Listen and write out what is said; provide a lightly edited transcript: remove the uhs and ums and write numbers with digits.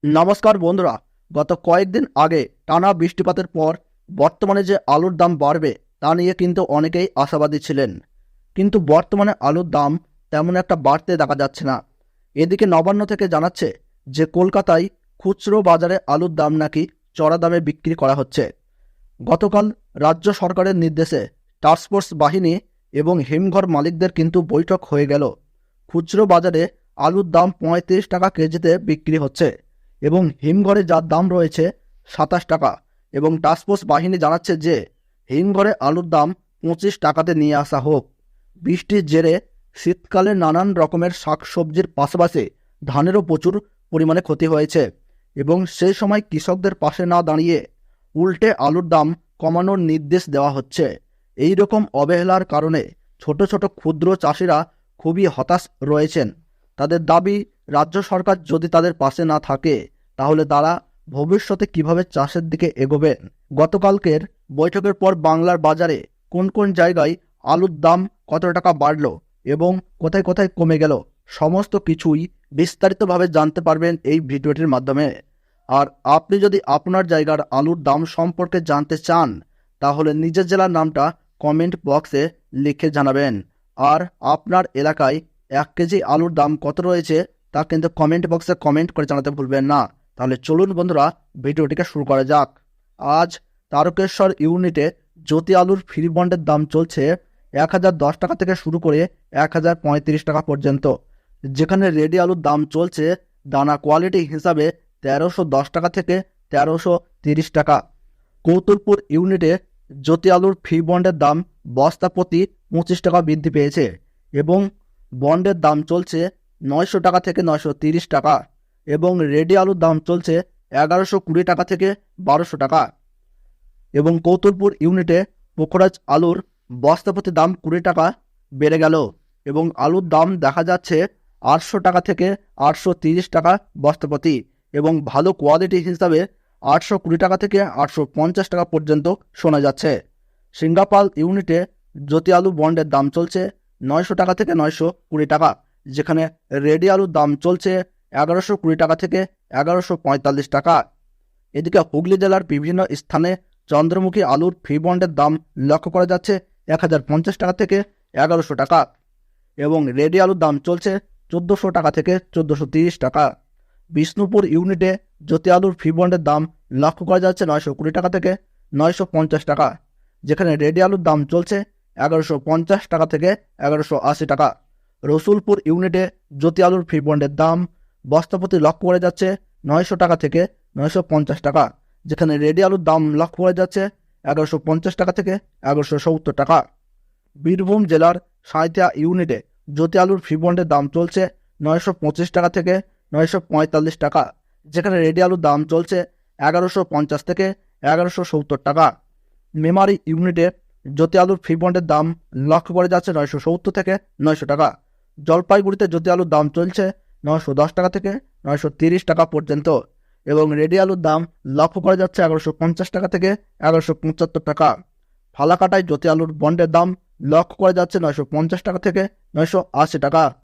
নমস্কার বন্ধুরা, গত কয়েকদিন আগে টানা বৃষ্টিপাতের পর বর্তমানে যে আলুর দাম বাড়বে তা নিয়ে কিন্তু অনেকেই আশাবাদী ছিলেন। কিন্তু বর্তমানে আলুর দাম তেমন একটা বাড়তে দেখা যাচ্ছে না। এদিকে নবান্ন থেকে জানাচ্ছে যে কলকাতায় খুচরো বাজারে আলুর দাম নাকি চড়া দামে বিক্রি করা হচ্ছে। গতকাল রাজ্য সরকারের নির্দেশে টাস্কফোর্স বাহিনী এবং হিমঘর মালিকদের কিন্তু বৈঠক হয়ে গেল। খুচরো বাজারে আলুর দাম ৩৫ টাকা কেজিতে বিক্রি হচ্ছে এবং হিমঘরে যার দাম রয়েছে ২৭ টাকা, এবং টাস্কফোর্স বাহিনী জানাচ্ছে যে হিমঘরে আলুর দাম ২৫ টাকাতে নিয়ে আসা হোক। বৃষ্টির জেরে শীতকালে নানান রকমের শাকসবজির পাশাপাশি ধানেরও প্রচুর পরিমাণে ক্ষতি হয়েছে, এবং সেই সময় কৃষকদের পাশে না দাঁড়িয়ে উল্টে আলুর দাম কমানোর নির্দেশ দেওয়া হচ্ছে। এই রকম অবহেলার কারণে ছোট ছোট ক্ষুদ্র চাষিরা খুবই হতাশ রয়েছেন। তাদের দাবি, রাজ্য সরকার যদি তাদের পাশে না থাকে তাহলে তারা ভবিষ্যতে কিভাবে চাষের দিকে এগোবেন। গতকালকের বৈঠকের পর বাংলার বাজারে কোন কোন জায়গায় আলুর দাম কত টাকা বাড়লো এবং কোথায় কোথায় কমে গেল, সমস্ত কিছুই বিস্তারিতভাবে জানতে পারবেন এই ভিডিওটির মাধ্যমে। আর আপনি যদি আপনার জায়গার আলুর দাম সম্পর্কে জানতে চান তাহলে নিজের জেলার নামটা কমেন্ট বক্সে লিখে জানাবেন। আর আপনার এলাকায় ১ কেজি আলুর দাম কত রয়েছে তা কিন্তু কমেন্ট বক্সে কমেন্ট করে জানাতে ভুলবেন না। তাহলে চলুন বন্ধুরা, ভিডিওটিকে শুরু করা যাক। আজ তারকেশ্বর ইউনিটে জ্যোতি আলুর ফ্রি বন্ডের দাম চলছে ১,০১০ টাকা থেকে শুরু করে ১,০৩৫ টাকা পর্যন্ত, যেখানে রেডি আলুর দাম চলছে দানা কোয়ালিটি হিসাবে ১৩১০ টাকা থেকে ১৩৩০ টাকা। কৌতুলপুর ইউনিটে জ্যোতি আলুর ফ্রি বন্ডের দাম বস্তা প্রতি ২৫ টাকা বৃদ্ধি পেয়েছে এবং বন্ডের দাম চলছে ৯০০ টাকা থেকে ৯৩০ টাকা, এবং রেডি আলুর দাম চলছে ১১২০ টাকা থেকে ১২০০ টাকা। এবং কৌতুলপুর ইউনিটে পোখরাজ আলুর বস্তা প্রতি দাম ২০ টাকা বেড়ে গেল এবং আলুর দাম দেখা যাচ্ছে ৮০০ টাকা থেকে ৮৩০ টাকা বস্তা প্রতি, এবং ভালো কোয়ালিটি হিসাবে ৮২০ টাকা থেকে ৮৫০ টাকা পর্যন্ত শোনা যাচ্ছে। সিঙ্গাপাল ইউনিটে জ্যোতি আলু বন্ডের দাম চলছে ৯০০ টাকা থেকে ৯২০ টাকা, যেখানে রেডি আলুর দাম চলছে ১১২০ টাকা থেকে ১১৪৫ টাকা। এদিকে হুগলি জেলার বিভিন্ন স্থানে চন্দ্রমুখী আলুর ফ্রি বন্ডের দাম লক্ষ্য করা যাচ্ছে ১,০৫০ টাকা থেকে ১১০০ টাকা, এবং রেডি আলুর দাম চলছে ১৪০০ টাকা থেকে ১৪৩০ টাকা। বিষ্ণুপুর ইউনিটে জ্যোতি আলুর ফ্রি বন্ডের দাম লক্ষ্য করা যাচ্ছে ৯২০ টাকা থেকে ৯৫০ টাকা, যেখানে রেডি আলুর দাম চলছে ১১৫০ টাকা থেকে ১১৮০ টাকা। রসুলপুর ইউনিটে জ্যোতি আলুর ফ্রি বন্ডের দাম বস্তাপ্রতি লক্ষ্য করা যাচ্ছে ৯০০ টাকা থেকে ৯৫০ টাকা, যেখানে রেডি আলুর দাম লক্ষ্য করা যাচ্ছে ১১৫০ টাকা থেকে ১১৭০ টাকা। বীরভূম জেলার সাঁইথিয়া ইউনিটে জ্যোতি আলুর ফ্রি বন্ডের দাম চলছে ৯২৫ টাকা থেকে ৯৪৫ টাকা, যেখানে রেডি আলুর দাম চলছে ১১৫০ থেকে ১১৭০ টাকা। মেমারি ইউনিটে জ্যোতি আলুর ফ্রি বন্ডের দাম লক্ষ্য করা যাচ্ছে ৯৭০ থেকে ৯০০ টাকা। জলপাইগুড়িতে জ্যোতি আলুর দাম চলছে ৯১০ টাকা থেকে ৯৩০ টাকা পর্যন্ত, এবং রেডি আলুর দাম লক্ষ্য করা যাচ্ছে ১১৫০ টাকা থেকে ১১৭৫ টাকা। ফালাকাটায় জ্যোতি আলুর বন্ডের দাম লক্ষ্য করা যাচ্ছে ৯৫০ টাকা থেকে ৯৮০ টাকা।